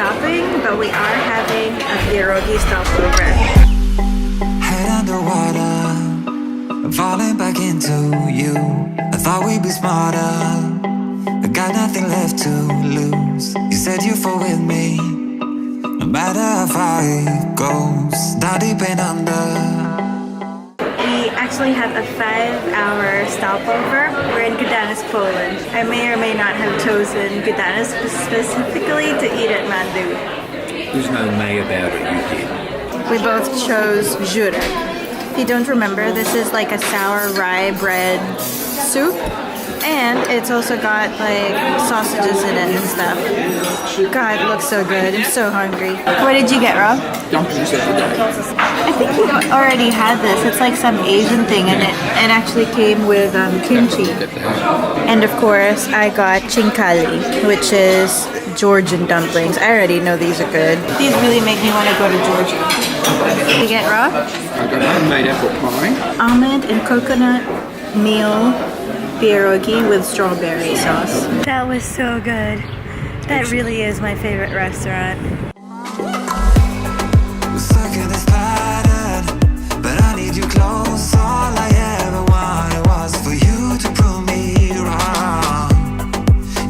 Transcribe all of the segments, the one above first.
stopping, but we are having a Pierogi Stopover. Head underwater, I'm falling back into you. I thought we'd be smarter, I got nothing left to lose. You said you fall with me, no matter how far it goes, down deep and under. We actually had a 5-hour stopover. We're in Gdańsk, Poland. I may or may not have chosen Gdańsk specifically to eat at Mandu. There's no may about it, you did. We both chose żurek. If you don't remember, this is like a sour rye bread soup. And it's also got like sausages in it and stuff. God, it looks so good. I'm so hungry. What did you get, Rob? Dumplings every day. I think we already had this. It's like some Asian thing, and it actually came with kimchi. And of course, I got chinkali, which is Georgian dumplings. I already know these are good. These really make me want to go to Georgia. You get, Rob? I got homemade apple pie. Almond and coconut meal pierogi with strawberry sauce. That was so good. That really is my favorite restaurant. Stuck in this pattern, but I need you close. All I ever wanted was for you to prove me wrong.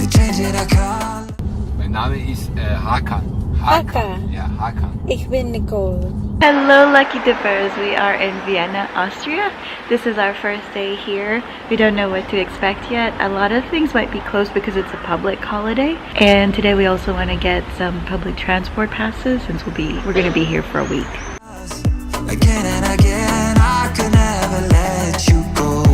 You change it, I can't. Mein Name ist Hakan. Hakan. Ja, Hakan. Ich bin Nicole. Hello Lucky Dippers, we are in Vienna, Austria. This is our first day here. We don't know what to expect yet. A lot of things might be closed because it's a public holiday. And today we also want to get some public transport passes since we're going to be here for a week. Again and again, I could never let you go.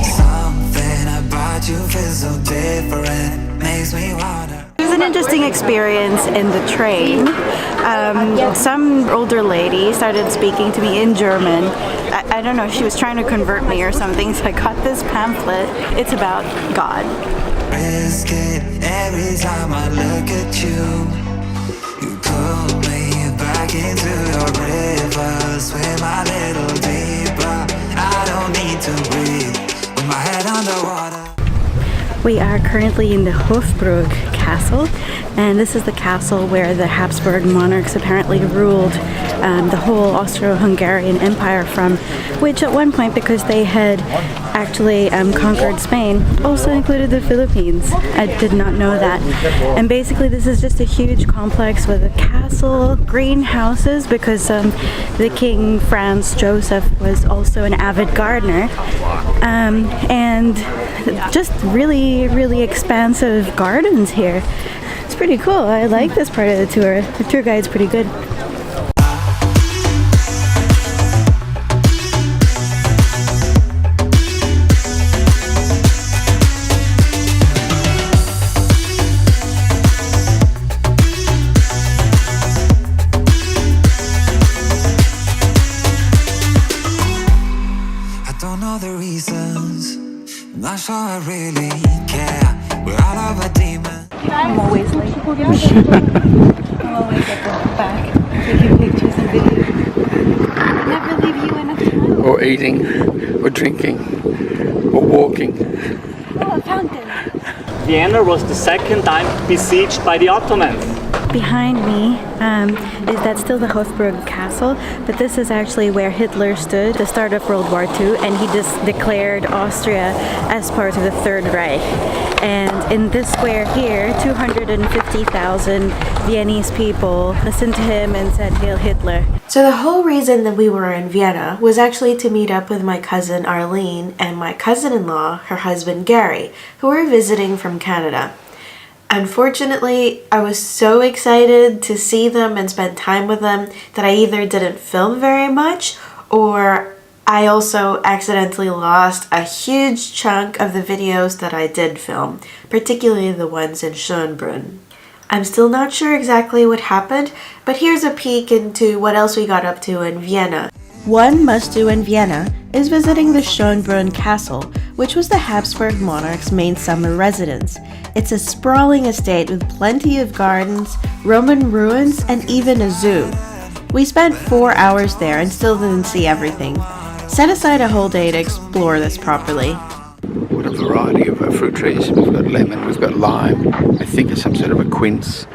Something about you feels so different, makes me wonder. It was an interesting experience in the train. Some older lady started speaking to me in German. I don't know, she was trying to convert me or something, so I got this pamphlet. It's about God. Risk it every time I look at you. You pull me back into your river, swim a little deeper. I don't need to breathe with my head underwater. We are currently in the Hofburg Castle, and this is the castle where the Habsburg monarchs apparently ruled the whole Austro-Hungarian Empire from, which at one point, because they had actually conquered Spain, also included the Philippines. I did not know that. And basically this is just a huge complex with a castle, greenhouses, because the King Franz Joseph was also an avid gardener, and just really, really expansive gardens here. It's pretty cool. I like this part of the tour. The tour guide's pretty good. I don't know the reasons, I'm not sure I really care. We're out of a demon. I'm always late. I'm always at the back taking pictures and videos. I never leave you enough time. Or eating, or drinking, or walking. Oh, a fountain. Vienna was the second time besieged by the Ottomans. Behind me is that still the Hofburg Castle, but this is actually where Hitler stood at the start of World War II, and he just declared Austria as part of the Third Reich. And in this square here, 250,000 Viennese people listened to him and said, "Hail Hitler." So the whole reason that we were in Vienna was actually to meet up with my cousin Arlene and my cousin-in-law, her husband Gary, who were visiting from Canada. Unfortunately, I was so excited to see them and spend time with them that I either didn't film very much, or I also accidentally lost a huge chunk of the videos that I did film, particularly the ones in Schönbrunn. I'm still not sure exactly what happened, but here's a peek into what else we got up to in Vienna. One must-do in Vienna is visiting the Schönbrunn Castle, which was the Habsburg monarch's main summer residence. It's a sprawling estate with plenty of gardens, Roman ruins, and even a zoo. We spent 4 hours there and still didn't see everything. Set aside a whole day to explore this properly. What a variety of fruit trees. We've got lemon, we've got lime. I think it's some sort of a quince.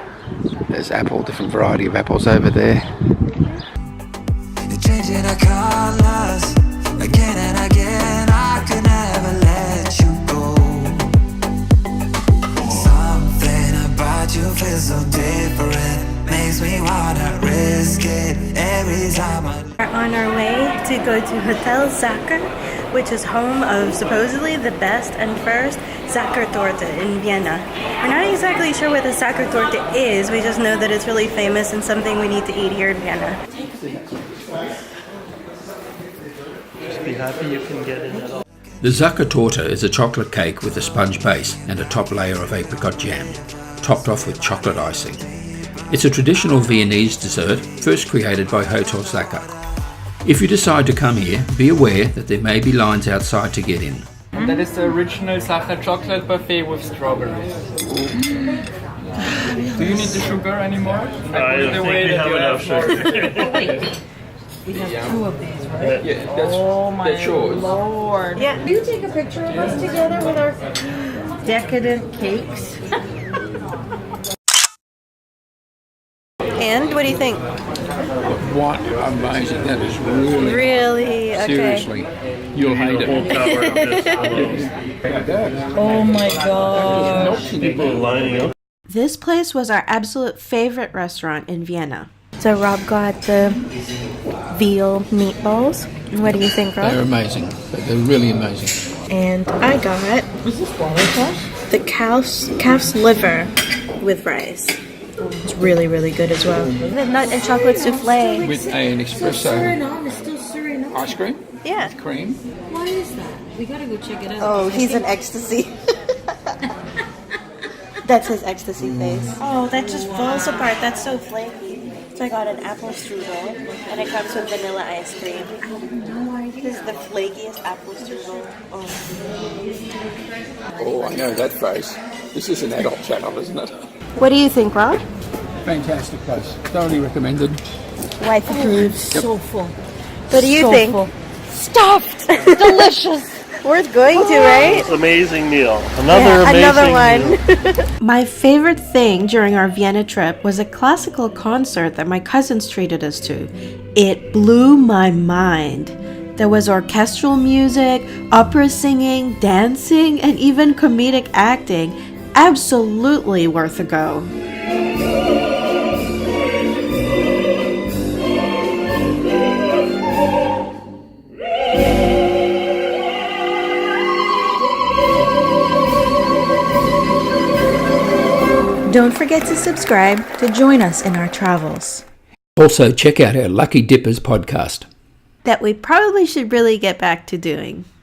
There's apple, different variety of apples over there. You're changing our colors again and again. I could never let you go. Something about you feels so different. Makes me wanna risk it every time We're on our way to go to Hotel Sacher, which is home of supposedly the best and first Sacher torte in Vienna. We're not exactly sure what the Sacher torte is, we just know that it's really famous and something we need to eat here in Vienna. Just be happy you can get in at all. The Sacher torte is a chocolate cake with a sponge base and a top layer of apricot jam, topped off with chocolate icing. It's a traditional Viennese dessert first created by Hotel Sacher. If you decide to come here, be aware that there may be lines outside to get in. And that is the original Sacher chocolate buffet with strawberries. Do you need the sugar anymore? I don't think we have enough sugar. We have two of these, right? Yeah, that's yours. Lord. Yeah. Will you take a picture of us together with our decadent cakes? And what do you think? What amazing, that is really, Really? Okay. seriously, you'll hate it. Oh my god. People lining up. This place was our absolute favorite restaurant in Vienna. So Rob got the veal meatballs. What do you think, Rob? They're amazing, they're really amazing. And I got the calf's liver with rice. It's really, really good as well. The nut and chocolate souffle. With an espresso It's still Suriname. ice cream, Yeah. cream. Why is that? We gotta go check it out. Oh, he's in ecstasy. That's his ecstasy face. Oh, that just falls apart. That's so flaky. So I got an apple strudel, and it comes with vanilla ice cream. This is the flakiest apple strudel. Oh, I know that face. This is an adult channel, isn't it? What do you think, Rob? Fantastic place. Thoroughly recommended. Wife approves. So full. What do you So think? full. Stuffed. Delicious. Worth going to, right? It's an amazing meal. Another Another one. My favorite thing during our Vienna trip was a classical concert that my cousins treated us to. It blew my mind. There was orchestral music, opera singing, dancing, and even comedic acting. Absolutely worth a go. Don't forget to subscribe to join us in our travels. Also, check out our Lucky Dippers podcast. That we probably should really get back to doing.